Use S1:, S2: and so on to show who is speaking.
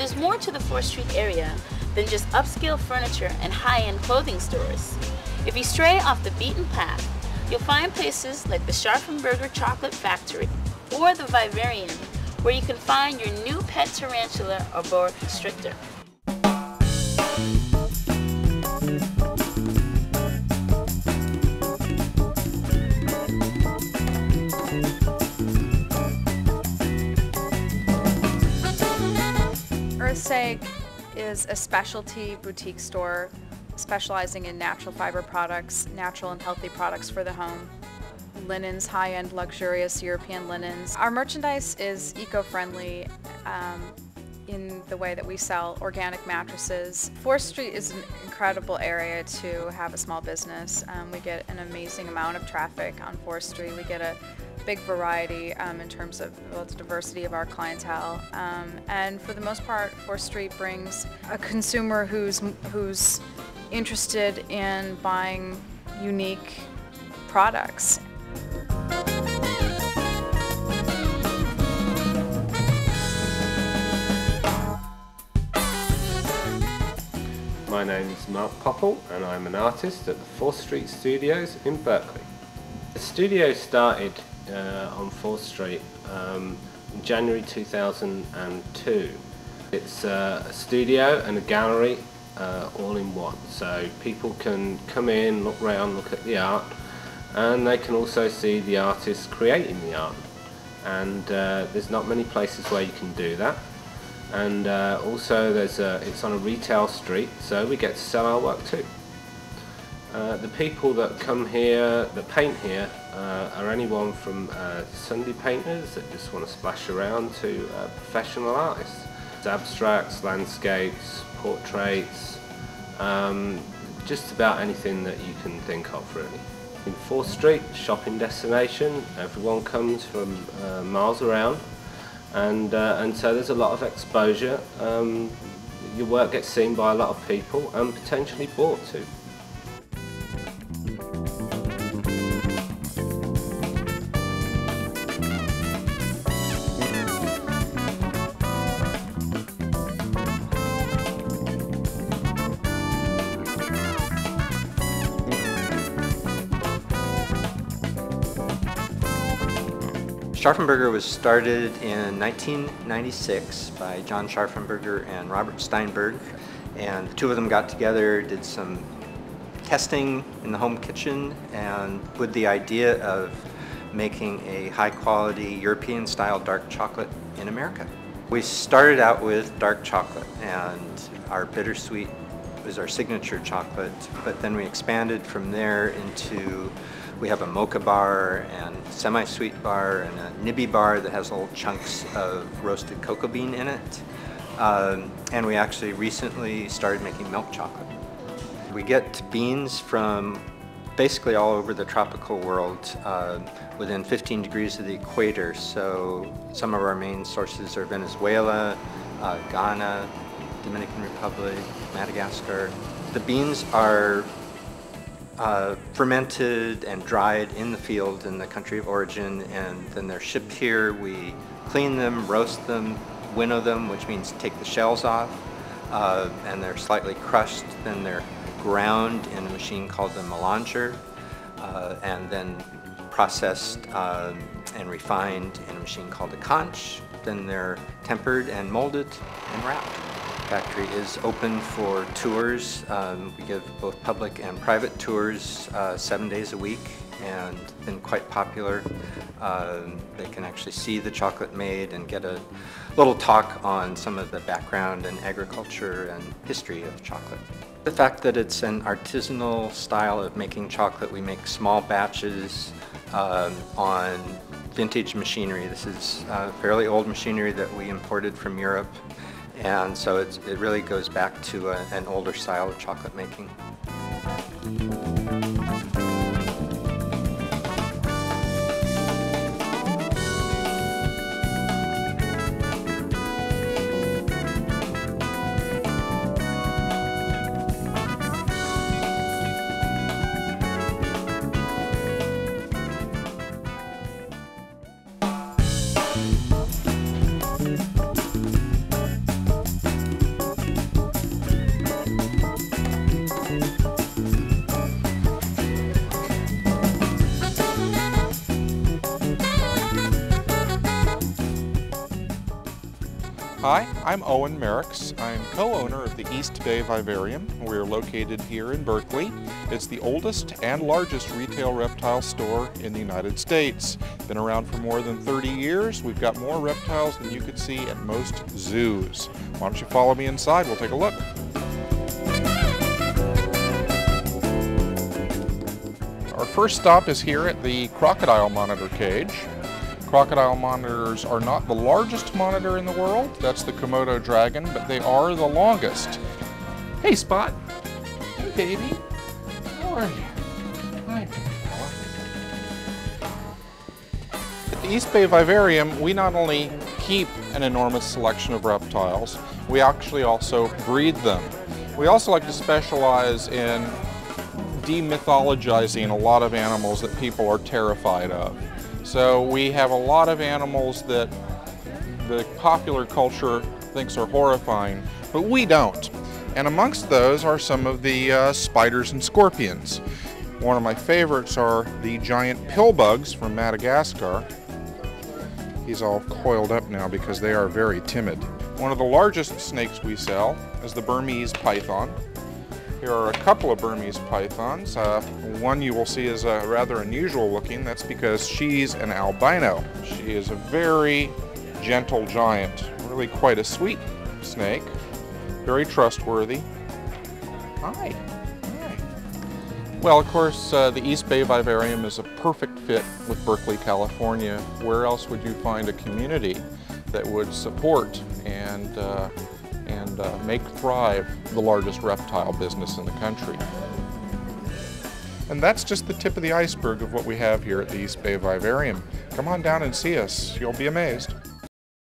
S1: there's more to the 4th Street area than just upscale furniture and high-end clothing stores. If you stray off the beaten path, you'll find places like the Scharfenberger Chocolate Factory or the Vivarium, where you can find your new pet tarantula or boa constrictor.
S2: Earthsake is a specialty boutique store specializing in natural fiber products, natural and healthy products for the home. Linens, high-end, luxurious European linens. Our merchandise is eco-friendly in the way that we sell organic mattresses. 4th Street is an incredible area to have a small business. We get an amazing amount of traffic on 4th Street. We get a big variety in terms of the diversity of our clientele. And for the most part, 4th Street brings a consumer who's interested in buying unique products.
S3: My name is Mark Popple and I'm an artist at the 4th Street Studios in Berkeley. The studio started on 4th Street in January 2002. It's a studio and a gallery all in one, so people can come in, look around, look at the art, and they can also see the artists creating the art. And there's not many places where you can do that. And also it's on a retail street, so we get to sell our work too. The people that come here, that paint here, are anyone from Sunday painters that just want to splash around to professional artists. It's abstracts, landscapes, portraits, just about anything that you can think of really. In 4th Street, shopping destination, everyone comes from miles around. And so there's a lot of exposure. Your work gets seen by a lot of people and potentially bought too.
S4: Scharfenberger was started in 1996 by John Scharfenberger and Robert Steinberg, and the two of them got together, did some testing in the home kitchen, and with the idea of making a high-quality European-style dark chocolate in America. We started out with dark chocolate, and our bittersweet was our signature chocolate, but then we expanded from there into, we have a mocha bar and semi-sweet bar and a nibby bar that has little chunks of roasted cocoa bean in it. And we actually recently started making milk chocolate. We get beans from basically all over the tropical world within 15 degrees of the equator. So some of our main sources are Venezuela, Ghana, Dominican Republic, Madagascar. The beans are fermented and dried in the field in the country of origin, and then they're shipped here. We clean them, roast them, winnow them, which means take the shells off, and they're slightly crushed. Then they're ground in a machine called the melanger, and then processed and refined in a machine called a conch. Then they're tempered and molded and wrapped. The factory is open for tours. We give both public and private tours 7 days a week, and been quite popular. They can actually see the chocolate made and get a little talk on some of the background and agriculture and history of chocolate. The fact that it's an artisanal style of making chocolate, we make small batches on vintage machinery. This is fairly old machinery that we imported from Europe. And so it really goes back to an older style of chocolate making.
S5: Hi, I'm Owen Merricks. I'm co-owner of the East Bay Vivarium. We're located here in Berkeley. It's the oldest and largest retail reptile store in the United States. Been around for more than 30 years. We've got more reptiles than you could see at most zoos. Why don't you follow me inside? We'll take a look. Our first stop is here at the crocodile monitor cage. Crocodile monitors are not the largest monitor in the world. That's the Komodo dragon, but they are the longest. Hey, Spot. Hey, baby. How are you? Hi, big fella. At the East Bay Vivarium, we not only keep an enormous selection of reptiles, we actually also breed them. We also like to specialize in demythologizing a lot of animals that people are terrified of. So we have a lot of animals that the popular culture thinks are horrifying, but we don't. And amongst those are some of the spiders and scorpions. One of my favorites are the giant pillbugs from Madagascar. He's all coiled up now because they are very timid. One of the largest snakes we sell is the Burmese python. Here are a couple of Burmese pythons. One you will see is rather unusual looking. That's because she's an albino. She is a very gentle giant, really quite a sweet snake, very trustworthy. Hi. Hi. Well, of course, the East Bay Vivarium is a perfect fit with Berkeley, California. Where else would you find a community that would support and make thrive the largest reptile business in the country? And that's just the tip of the iceberg of what we have here at the East Bay Vivarium. Come on down and see us. You'll be amazed.